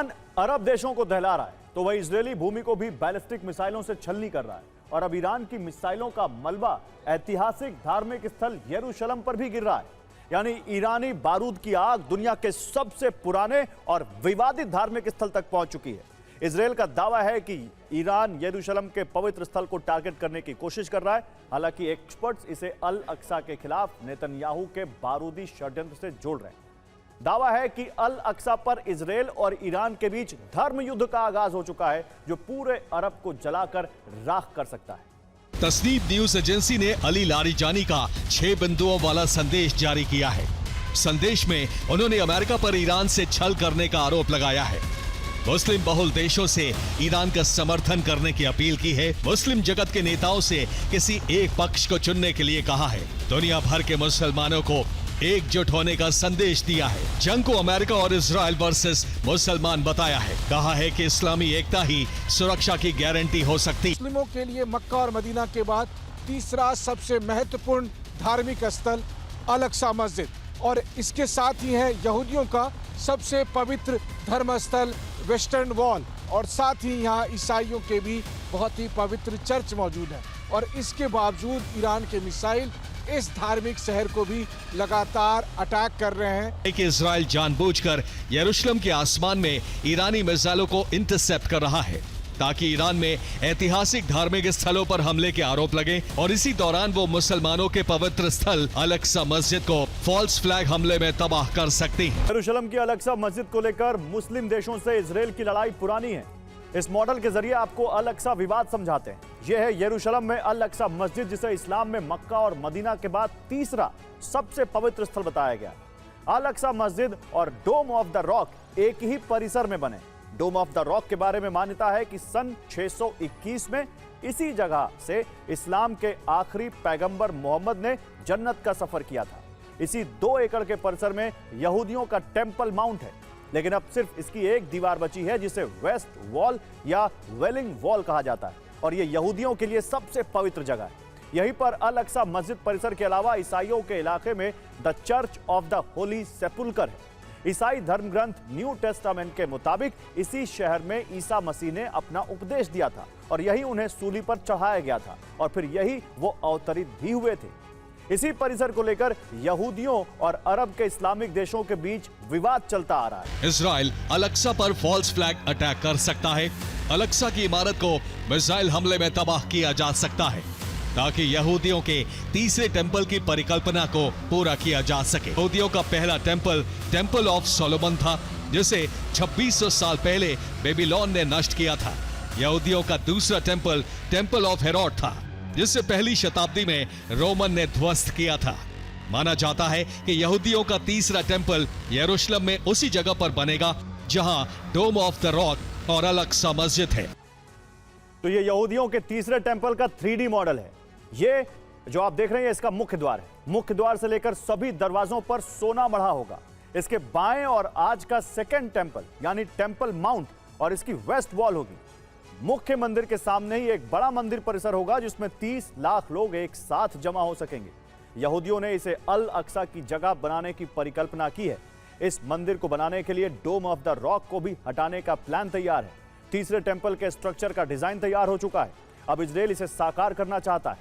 Iran अरब देशों को दहला रहा है तो वही इजरायली भूमि को भी बैलिस्टिक मिसाइलों से छलनी कर रहा है और अब ईरान की मिसाइलों का मलबा ऐतिहासिक धार्मिक स्थल यरूशलेम पर भी गिर रहा है। यानी ईरानी बारूद की आग दुनिया के सबसे पुराने और विवादित धार्मिक स्थल तक पहुंच चुकी है। इजरायल का दावा है कि ईरान यरूशलेम के पवित्र स्थल को टारगेट करने की कोशिश कर रहा है। हालांकि एक्सपर्ट्स इसे अल अक्सा के खिलाफ नेतन्याहू के बारूदी षड्यंत्र से जोड़ रहे हैं। दावा है कि अल अक्सा पर इजरायल और ईरान के बीच धर्म युद्ध का आगाज हो चुका है जो पूरे अरब को जलाकर राख कर सकता है। तस्नीम न्यूज एजेंसी ने अली लारीजानी का 6 बिंदुओं वाला संदेश जारी किया है। संदेश में उन्होंने अमेरिका पर ईरान से छल करने का आरोप लगाया है। मुस्लिम बहुल देशों से ईरान का समर्थन करने की अपील की है। मुस्लिम जगत के नेताओं से किसी एक पक्ष को चुनने के लिए कहा है। दुनिया भर के मुसलमानों को एकजुट होने का संदेश दिया है। जंग को अमेरिका और इजराइल वर्सेस मुसलमान बताया है। कहा है कि इस्लामी एकता ही सुरक्षा की गारंटी हो सकती। मुस्लिमों के लिए मक्का और मदीना के बाद तीसरा सबसे महत्वपूर्ण धार्मिक स्थल अल अक्सा मस्जिद और इसके साथ ही है यहूदियों का सबसे पवित्र धर्म स्थल वेस्टर्न वॉल और साथ ही यहाँ ईसाइयों के भी बहुत ही पवित्र चर्च मौजूद है। और इसके बावजूद ईरान के मिसाइल इस धार्मिक शहर को भी लगातार अटैक कर रहे हैं कि इजराइल जानबूझकर यरूशलेम के आसमान में ईरानी मिसाइलों को इंटरसेप्ट कर रहा है ताकि ईरान में ऐतिहासिक धार्मिक स्थलों पर हमले के आरोप लगे और इसी दौरान वो मुसलमानों के पवित्र स्थल अल अक्सा मस्जिद को फॉल्स फ्लैग हमले में तबाह कर सकती है। यरूशलेम की अल अक्सा मस्जिद को लेकर मुस्लिम देशों से इजरायल की लड़ाई पुरानी है। इस मॉडल के जरिए आपको अल अक्सा विवाद समझाते हैं। यह है यरूशलेम में अल अक्सा मस्जिद जिसे इस्लाम में मक्का और मदीना के बाद तीसरा सबसे पवित्र स्थल बताया गया। अल अक्सा मस्जिद और डोम ऑफ द रॉक एक ही परिसर में बने। डोम ऑफ द रॉक के बारे में मान्यता है कि सन 621 में इसी जगह से इस्लाम के आखिरी पैगंबर मोहम्मद ने जन्नत का सफर किया था। इसी 2 एकड़ के परिसर में यहूदियों का टेंपल माउंट है, लेकिन अब सिर्फ इसकी एक दीवार बची है जिसे वेस्ट वॉल या वेलिंग वॉल कहा जाता है और यह यहूदियों के लिए सबसे पवित्र जगह है। यहीं पर अल अक्सा मस्जिद परिसर के अलावा ईसाइयों के इलाके में the church of the holy sepulchre है। ईसाई धर्म ग्रंथ न्यू टेस्टामेंट के मुताबिक इसी शहर में ईसा मसीह ने अपना उपदेश दिया था और यही उन्हें सूली पर चढ़ाया गया था और फिर यही वो अवतरित भी हुए थे। इसी परिसर को लेकर यहूदियों और अरब के इस्लामिक देशों के बीच विवाद चलता आ रहा है। इजराइल अल अक्सा पर फॉल्स फ्लैग अटैक कर सकता है। अल अक्सा की इमारत को मिसाइल हमले में तबाह किया जा सकता है ताकि यहूदियों के तीसरे टेंपल की परिकल्पना को पूरा किया जा सके। यहूदियों का पहला टेंपल टेंपल ऑफ सोलोमन था जिसे 2600 साल पहले बेबीलोन ने नष्ट किया था। यहूदियों का दूसरा टेंपल टेंपल ऑफ हेरोड था जिसे पहली शताब्दी में रोमन ने ध्वस्त किया था। माना जाता है कि यहूदियों का तीसरा टेंपल यरूशलेम में उसी जगह पर बनेगा जहां डोम ऑफ द रॉक और अल अक्सा मस्जिद है। तो ये यहूदियों के तीसरे टेंपल का 3D मॉडल है। ये जो आप देख रहे हैं इसका मुख्य द्वार है। मुख्य द्वार से लेकर सभी दरवाजों पर सोना मढ़ा होगा। इसके बाएं और आज का सेकंड टेंपल यानी टेंपल माउंट और इसकी वेस्ट वॉल होगी। मुख्य मंदिर के सामने ही एक बड़ा मंदिर परिसर होगा जिसमें 30 लाख लोग एक साथ जमा हो सकेंगे। यहूदियों ने इसे अल अक्सा की जगह बनाने की परिकल्पना की है। इस मंदिर को बनाने के लिए डोम ऑफ द रॉक को भी हटाने का प्लान तैयार है। तीसरे टेंपल के स्ट्रक्चर का डिजाइन तैयार हो चुका है। अब इजरायल इसे साकार करना चाहता है।